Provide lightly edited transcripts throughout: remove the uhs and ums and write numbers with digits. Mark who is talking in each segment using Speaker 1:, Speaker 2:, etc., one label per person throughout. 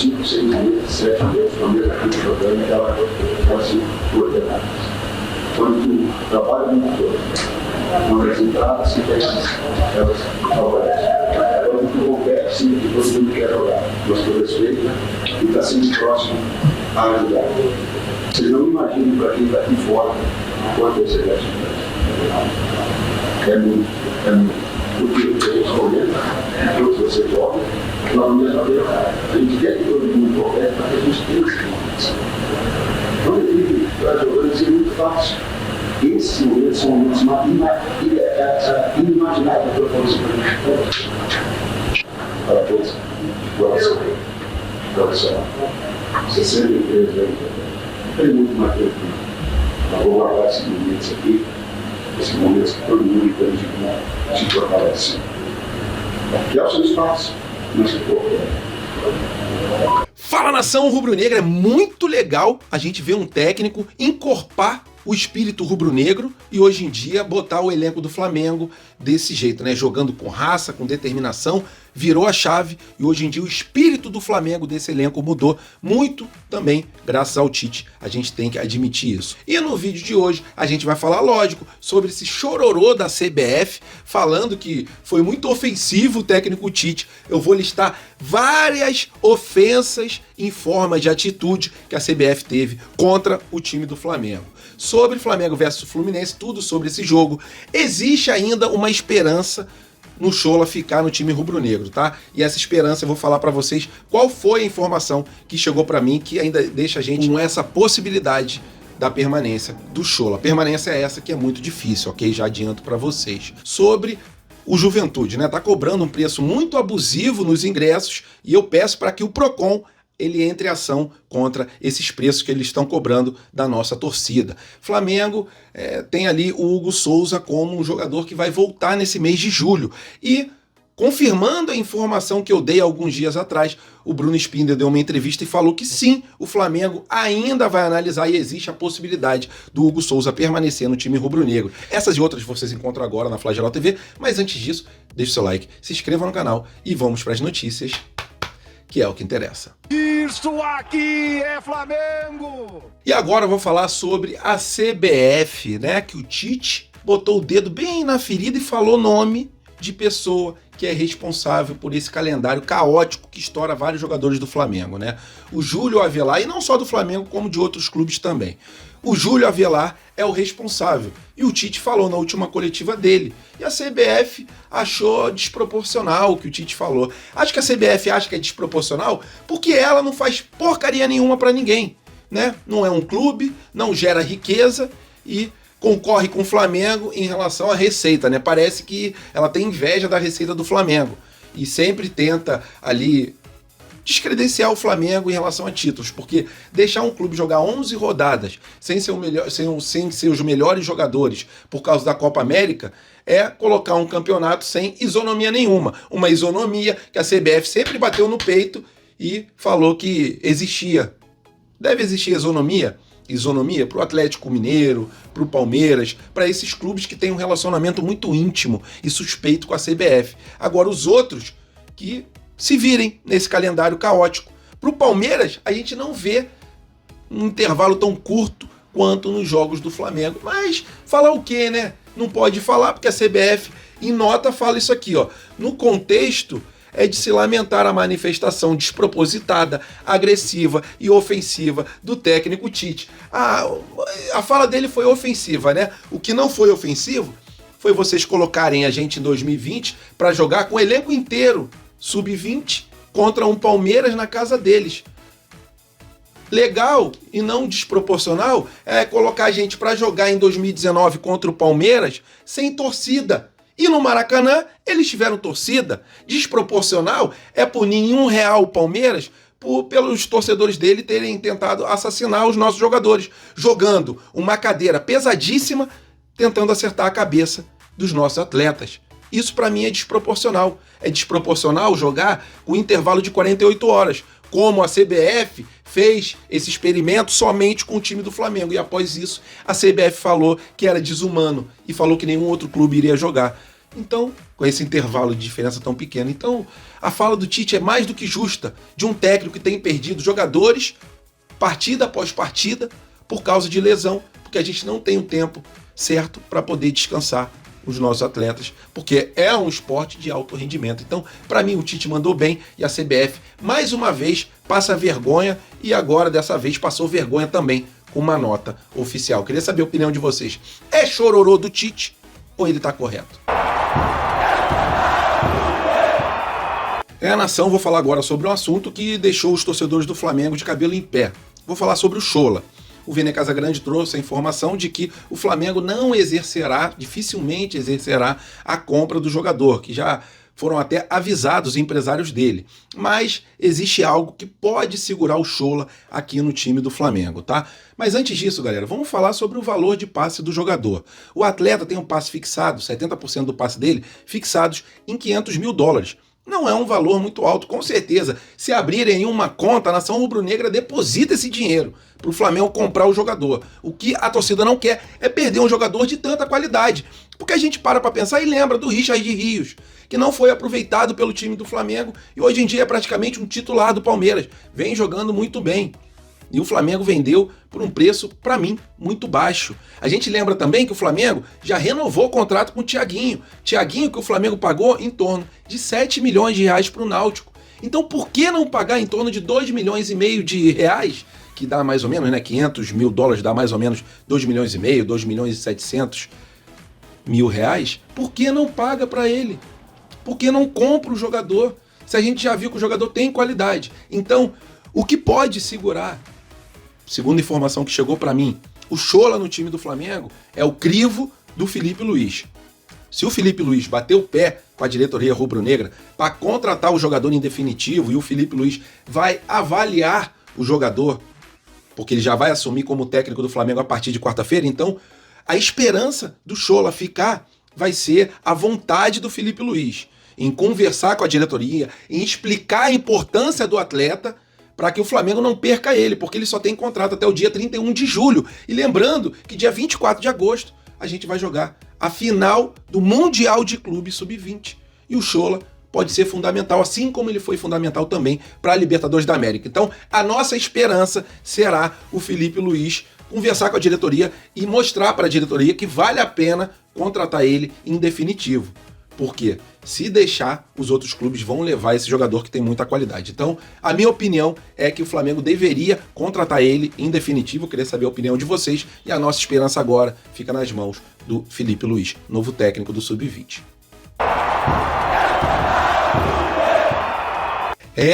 Speaker 1: 5, 6 meses, 7 meses, uma mesa aqui jogando, ela se coordenada. Quando tu trabalha muito todo, quando as entradas se tem, elas favorecem. Quando tu compete, sim, que todo mundo quer jogar, mas com respeito, e está sempre próximo a ajudar. Vocês não imaginam para quem está aqui fora quanto você deve ajudar. É muito. Porque a gente comenta, todos vocês jogam, nós mesma vez, a gente quer que todo mundo compete para que a gente tenha esse momento. Então, ele para jogadores é muito fácil. Esses momentos são momentos inimagináveis para todos os para todos de coração. Profissional. Você sempre fez, tem muito mais tempo. Mas vou guardar esses momentos aqui, esses momentos que todo mundo entende como se fortalece. Que é o seu espaço, não se
Speaker 2: Fala, nação rubro-negra, é muito legal a gente ver um técnico encorpar o espírito rubro-negro e hoje em dia botar o elenco do Flamengo desse jeito, né? Jogando com raça, com determinação, virou a chave e hoje em dia o espírito do Flamengo desse elenco mudou muito também graças ao Tite. A gente tem que admitir isso. E no vídeo de hoje a gente vai falar, lógico, sobre esse chororô da CBF, falando que foi muito ofensivo o técnico Tite. Eu vou listar várias ofensas em forma de atitude que a CBF teve contra o time do Flamengo. Sobre Flamengo versus Fluminense, tudo sobre esse jogo. Existe ainda uma esperança no Chola ficar no time rubro-negro, tá? E essa esperança eu vou falar pra vocês qual foi a informação que chegou pra mim que ainda deixa a gente com essa possibilidade da permanência do Chola. A permanência é essa que é muito difícil, ok? Já adianto pra vocês. Sobre o Juventude, né? Tá cobrando um preço muito abusivo nos ingressos e eu peço para que o Procon ele entre em ação contra esses preços que eles estão cobrando da nossa torcida. Flamengo tem ali o Hugo Souza como um jogador que vai voltar nesse mês de julho. E, confirmando a informação que eu dei alguns dias atrás, o Bruno Spindler deu uma entrevista e falou que sim, o Flamengo ainda vai analisar e existe a possibilidade do Hugo Souza permanecer no time rubro-negro. Essas e outras vocês encontram agora na Flageral TV, mas antes disso, deixe seu like, se inscreva no canal e vamos para as notícias, que é o que interessa.
Speaker 3: Isso aqui é Flamengo!
Speaker 2: E agora eu vou falar sobre a CBF, né? Que o Tite botou o dedo bem na ferida e falou nome de pessoa que é responsável por esse calendário caótico que estoura vários jogadores do Flamengo, né? O Júlio Avelar, e não só do Flamengo, como de outros clubes também. O Júlio Avelar é o responsável. E o Tite falou na última coletiva dele. E a CBF achou desproporcional o que o Tite falou. Acho que a CBF acha que é desproporcional porque ela não faz porcaria nenhuma para ninguém, né? Não é um clube, não gera riqueza e concorre com o Flamengo em relação à receita, né? Parece que ela tem inveja da receita do Flamengo e sempre tenta ali descredenciar o Flamengo em relação a títulos, porque deixar um clube jogar 11 rodadas sem ser os melhores jogadores por causa da Copa América é colocar um campeonato sem isonomia nenhuma. Uma isonomia que a CBF sempre bateu no peito e falou que existia. Deve existir isonomia para o Atlético Mineiro, para o Palmeiras, para esses clubes que têm um relacionamento muito íntimo e suspeito com a CBF. Agora os outros que se virem nesse calendário caótico. Para o Palmeiras, a gente não vê um intervalo tão curto quanto nos jogos do Flamengo. Mas falar o quê, né? Não pode falar, porque a CBF, em nota, fala isso aqui, ó. No contexto, é de se lamentar a manifestação despropositada, agressiva e ofensiva do técnico Tite. A fala dele foi ofensiva, né? O que não foi ofensivo foi vocês colocarem a gente em 2020 para jogar com o elenco inteiro sub-20 contra um Palmeiras na casa deles. Legal e não desproporcional é colocar a gente para jogar em 2019 contra o Palmeiras sem torcida. E no Maracanã eles tiveram torcida. Desproporcional é por nenhum real o Palmeiras pelos torcedores dele terem tentado assassinar os nossos jogadores, jogando uma cadeira pesadíssima, tentando acertar a cabeça dos nossos atletas. Isso para mim é desproporcional. É desproporcional jogar com intervalo de 48 horas, como a CBF fez esse experimento somente com o time do Flamengo. E após isso, a CBF falou que era desumano e falou que nenhum outro clube iria jogar. Então, com esse intervalo de diferença tão pequeno. Então, a fala do Tite é mais do que justa de um técnico que tem perdido jogadores partida após partida por causa de lesão, porque a gente não tem o tempo certo para poder descansar os nossos atletas, porque é um esporte de alto rendimento. Então, para mim, o Tite mandou bem e a CBF, mais uma vez, passa vergonha e agora, dessa vez, passou vergonha também com uma nota oficial. Queria saber a opinião de vocês. É chororô do Tite ou ele está correto? É a nação, vou falar agora sobre um assunto que deixou os torcedores do Flamengo de cabelo em pé. Vou falar sobre o Chola. O Vene Casagrande trouxe a informação de que o Flamengo não exercerá, dificilmente exercerá a compra do jogador, que já foram até avisados os empresários dele. Mas existe algo que pode segurar o Chola aqui no time do Flamengo, tá? Mas antes disso, galera, vamos falar sobre o valor de passe do jogador. O atleta tem um passe fixado, 70% do passe dele, fixados em $500 mil. Não é um valor muito alto, com certeza. Se abrirem uma conta, a nação rubro-negra deposita esse dinheiro para o Flamengo comprar o jogador. O que a torcida não quer é perder um jogador de tanta qualidade. Porque a gente para pensar e lembra do Richard Rios, que não foi aproveitado pelo time do Flamengo e hoje em dia é praticamente um titular do Palmeiras. Vem jogando muito bem. E o Flamengo vendeu por um preço, para mim, muito baixo. A gente lembra também que o Flamengo já renovou o contrato com o Thiaguinho. Thiaguinho que o Flamengo pagou em torno de R$7 milhões para o Náutico. Então por que não pagar em torno de R$2,5 milhões, que dá mais ou menos, né, $500 mil dá mais ou menos R$2,5 milhões, R$2,7 milhões? Por que não paga para ele? Por que não compra o jogador? Se a gente já viu que o jogador tem qualidade. Então, o que pode segurar, segundo a informação que chegou para mim, o Chola no time do Flamengo é o crivo do Felipe Luiz. Se o Felipe Luiz bater o pé com a diretoria rubro-negra para contratar o jogador em definitivo e o Felipe Luiz vai avaliar o jogador, porque ele já vai assumir como técnico do Flamengo a partir de quarta-feira, então a esperança do Chola ficar vai ser a vontade do Felipe Luiz em conversar com a diretoria, em explicar a importância do atleta para que o Flamengo não perca ele, porque ele só tem contrato até o dia 31 de julho. E lembrando que dia 24 de agosto a gente vai jogar a final do Mundial de Clubes Sub-20. E o Chola pode ser fundamental, assim como ele foi fundamental também para a Libertadores da América. Então, a nossa esperança será o Felipe Luiz conversar com a diretoria e mostrar para a diretoria que vale a pena contratar ele em definitivo. Porque se deixar, os outros clubes vão levar esse jogador que tem muita qualidade. Então, a minha opinião é que o Flamengo deveria contratar ele em definitivo. Eu queria saber a opinião de vocês. E a nossa esperança agora fica nas mãos do Felipe Luiz, novo técnico do Sub-20.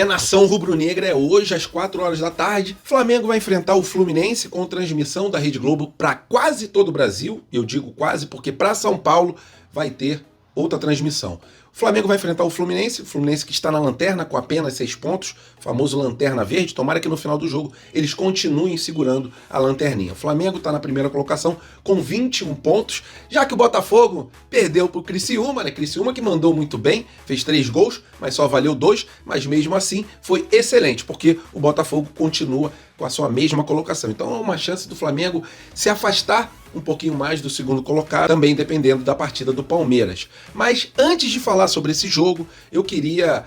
Speaker 2: Nação rubro-negra, é hoje às 4 horas da tarde. Flamengo vai enfrentar o Fluminense com transmissão da Rede Globo para quase todo o Brasil. Eu digo quase porque para São Paulo vai ter outra transmissão. O Flamengo vai enfrentar o Fluminense que está na lanterna com apenas 6 pontos, famoso lanterna verde. Tomara que no final do jogo eles continuem segurando a lanterninha. O Flamengo está na primeira colocação com 21 pontos, já que o Botafogo perdeu para o Criciúma, né? Criciúma que mandou muito bem, fez 3 gols, mas só valeu 2, mas mesmo assim foi excelente, porque o Botafogo continua com a sua mesma colocação. Então é uma chance do Flamengo se afastar um pouquinho mais do segundo colocado, também dependendo da partida do Palmeiras. Mas antes de falar sobre esse jogo, eu queria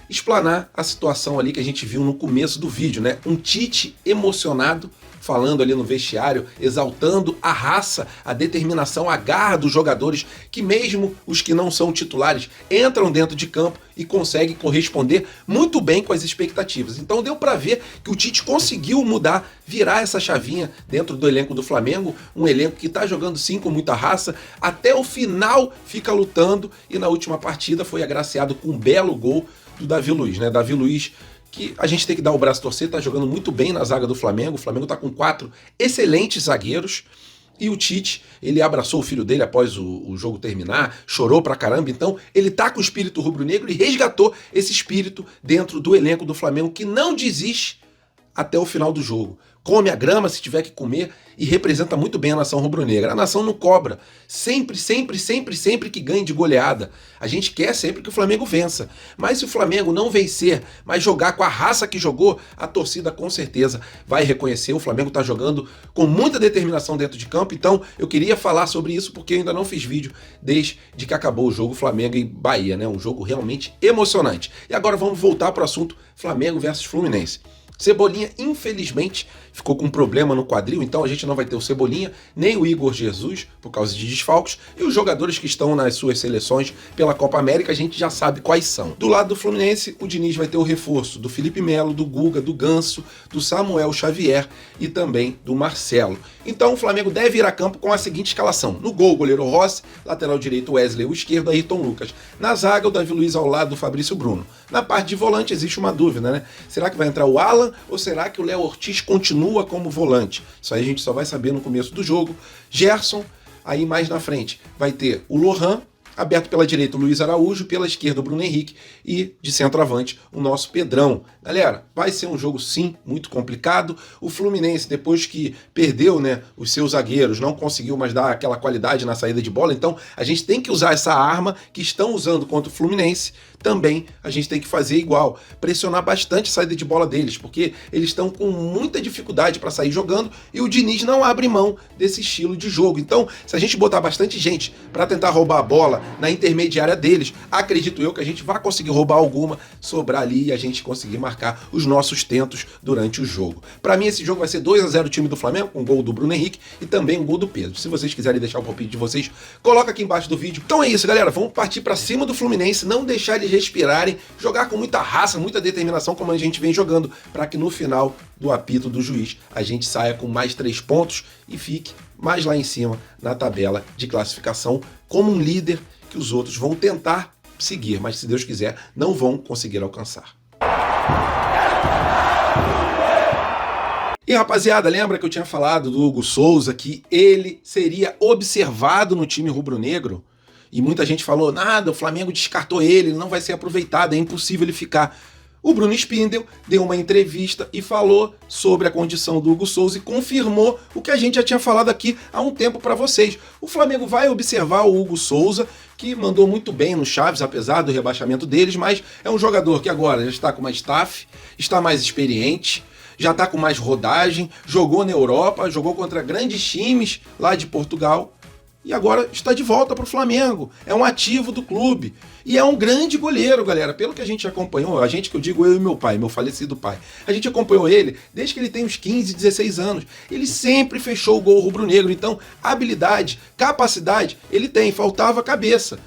Speaker 2: explanar a situação ali que a gente viu no começo do vídeo, né? Um Tite emocionado, falando ali no vestiário, exaltando a raça, a determinação, a garra dos jogadores, que mesmo os que não são titulares entram dentro de campo e conseguem corresponder muito bem com as expectativas. Então deu para ver que o Tite conseguiu mudar, virar essa chavinha dentro do elenco do Flamengo, um elenco que está jogando sim com muita raça, até o final fica lutando e na última partida foi agraciado com um belo gol do Davi Luiz, né? Davi Luiz, que a gente tem que dar o braço a torcer, tá jogando muito bem na zaga do Flamengo. O Flamengo tá com 4 excelentes zagueiros. E o Tite, ele abraçou o filho dele após o jogo terminar, chorou pra caramba. Então, ele tá com o espírito rubro-negro e resgatou esse espírito dentro do elenco do Flamengo, que não desiste até o final do jogo. Come a grama se tiver que comer e representa muito bem a nação rubro-negra. A nação não cobra. Sempre que ganhe de goleada. A gente quer sempre que o Flamengo vença. Mas se o Flamengo não vencer, mas jogar com a raça que jogou, a torcida com certeza vai reconhecer. O Flamengo está jogando com muita determinação dentro de campo. Então eu queria falar sobre isso porque eu ainda não fiz vídeo desde que acabou o jogo Flamengo e Bahia, né? Um jogo realmente emocionante. E agora vamos voltar para o assunto Flamengo versus Fluminense. Cebolinha, infelizmente, ficou com um problema no quadril, então a gente não vai ter o Cebolinha, nem o Igor Jesus, por causa de desfalques, e os jogadores que estão nas suas seleções pela Copa América, a gente já sabe quais são. Do lado do Fluminense, o Diniz vai ter o reforço do Felipe Melo, do Guga, do Ganso, do Samuel Xavier e também do Marcelo. Então o Flamengo deve ir a campo com a seguinte escalação. No gol, o goleiro Rossi, lateral direito Wesley, o esquerdo Ayrton Lucas. Na zaga, o Davi Luiz ao lado do Fabrício Bruno. Na parte de volante existe uma dúvida, né? Será que vai entrar o Alan ou será que o Léo Ortiz continua como volante? Isso aí a gente só vai saber no começo do jogo. Gerson, aí mais na frente, vai ter o Lohan, aberto pela direita o Luiz Araújo, pela esquerda o Bruno Henrique e de centroavante o nosso Pedrão. Galera, vai ser um jogo sim, muito complicado. O Fluminense, depois que perdeu, né, os seus zagueiros, não conseguiu mais dar aquela qualidade na saída de bola, então a gente tem que usar essa arma que estão usando contra o Fluminense. Também a gente tem que fazer igual, pressionar bastante a saída de bola deles, porque eles estão com muita dificuldade para sair jogando e o Diniz não abre mão desse estilo de jogo. Então, se a gente botar bastante gente para tentar roubar a bola na intermediária deles, acredito eu que a gente vai conseguir roubar alguma, sobrar ali e a gente conseguir marcar os nossos tentos durante o jogo. Para mim, esse jogo vai ser 2-0 o time do Flamengo, com um gol do Bruno Henrique e também um gol do Pedro. Se vocês quiserem deixar o palpite de vocês, coloca aqui embaixo do vídeo. Então é isso, galera. Vamos partir para cima do Fluminense, não deixar eles respirarem, jogar com muita raça, muita determinação, como a gente vem jogando, para que no final do apito do juiz a gente saia com mais 3 pontos e fique mais lá em cima na tabela de classificação como um líder que os outros vão tentar seguir, mas se Deus quiser, não vão conseguir alcançar. E rapaziada, lembra que eu tinha falado do Hugo Souza, que ele seria observado no time rubro-negro? E muita gente falou, nada, o Flamengo descartou ele não vai ser aproveitado, é impossível ele ficar. O Bruno Spindel deu uma entrevista e falou sobre a condição do Hugo Souza e confirmou o que a gente já tinha falado aqui há um tempo para vocês. O Flamengo vai observar o Hugo Souza, que mandou muito bem no Chaves, apesar do rebaixamento deles, mas é um jogador que agora já está com mais staff, está mais experiente, já está com mais rodagem, jogou na Europa, jogou contra grandes times lá de Portugal. E agora está de volta para o Flamengo. É um ativo do clube. E é um grande goleiro, galera. Pelo que a gente acompanhou, a gente que eu digo eu e meu pai, meu falecido pai. A gente acompanhou ele desde que ele tem uns 15, 16 anos. Ele sempre fechou o gol rubro-negro. Então, habilidade, capacidade, ele tem. Faltava cabeça.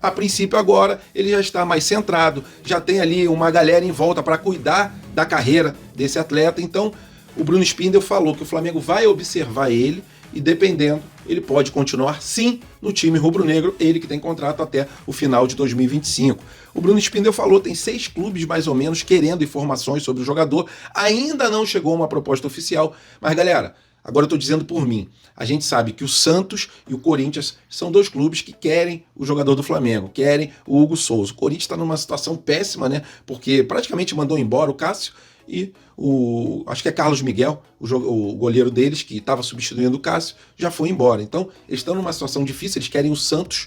Speaker 2: A princípio agora ele já está mais centrado. Já tem ali uma galera em volta para cuidar da carreira desse atleta. Então, o Bruno Spindel falou que o Flamengo vai observar ele. E dependendo, ele pode continuar sim no time rubro-negro, ele que tem contrato até o final de 2025. O Bruno Spindel falou, tem 6 clubes mais ou menos querendo informações sobre o jogador, ainda não chegou uma proposta oficial, mas galera, agora eu estou dizendo por mim, a gente sabe que o Santos e o Corinthians são 2 clubes que querem o jogador do Flamengo, querem o Hugo Souza. O Corinthians está numa situação péssima, né, porque praticamente mandou embora o Cássio, e acho que é Carlos Miguel, o goleiro deles, que estava substituindo o Cássio, já foi embora. Então, eles estão numa situação difícil, eles querem o Santos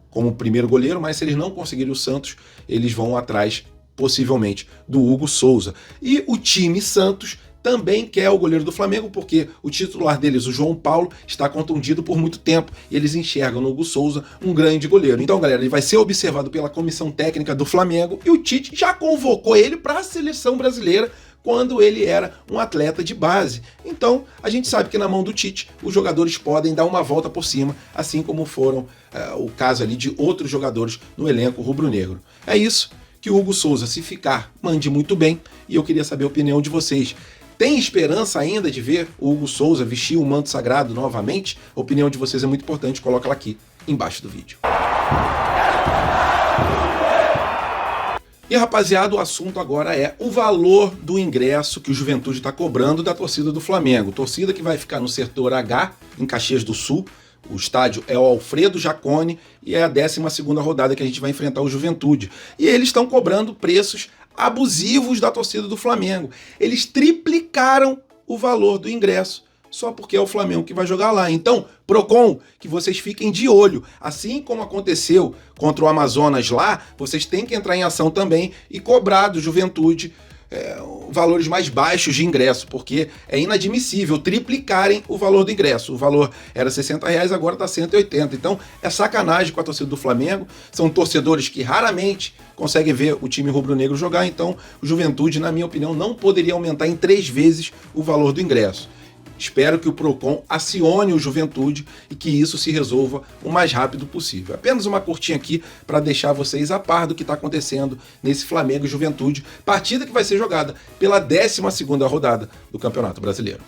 Speaker 2: como primeiro goleiro, mas se eles não conseguirem o Santos, eles vão atrás, possivelmente, do Hugo Souza. E o time Santos também quer o goleiro do Flamengo, porque o titular deles, o João Paulo, está contundido por muito tempo, e eles enxergam no Hugo Souza um grande goleiro. Então, galera, ele vai ser observado pela comissão técnica do Flamengo, e o Tite já convocou ele para a seleção brasileira, quando ele era um atleta de base. Então, a gente sabe que na mão do Tite, os jogadores podem dar uma volta por cima, assim como foram o caso ali de outros jogadores no elenco rubro-negro. É isso, que o Hugo Souza, se ficar, mande muito bem, e eu queria saber a opinião de vocês. Tem esperança ainda de ver o Hugo Souza vestir o manto sagrado novamente? A opinião de vocês é muito importante, coloca ela aqui embaixo do vídeo. E rapaziada, o assunto agora é o valor do ingresso que o Juventude está cobrando da torcida do Flamengo. Torcida que vai ficar no setor H, em Caxias do Sul. O estádio é o Alfredo Jaconi e é a 12ª rodada que a gente vai enfrentar o Juventude. E eles estão cobrando preços abusivos da torcida do Flamengo. Eles triplicaram o valor do ingresso só porque é o Flamengo que vai jogar lá. Então, Procon, que vocês fiquem de olho. Assim como aconteceu contra o Amazonas lá, vocês têm que entrar em ação também e cobrar do Juventude valores mais baixos de ingresso, porque é inadmissível triplicarem o valor do ingresso. O valor era R$60, agora está 180. Então é sacanagem com a torcida do Flamengo. São torcedores que raramente conseguem ver o time rubro-negro jogar, então o Juventude, na minha opinião, não poderia aumentar em 3 vezes o valor do ingresso. Espero que o Procon acione o Juventude e que isso se resolva o mais rápido possível. Apenas uma curtinha aqui para deixar vocês a par do que está acontecendo nesse Flamengo e Juventude, partida que vai ser jogada pela 12ª rodada do Campeonato Brasileiro.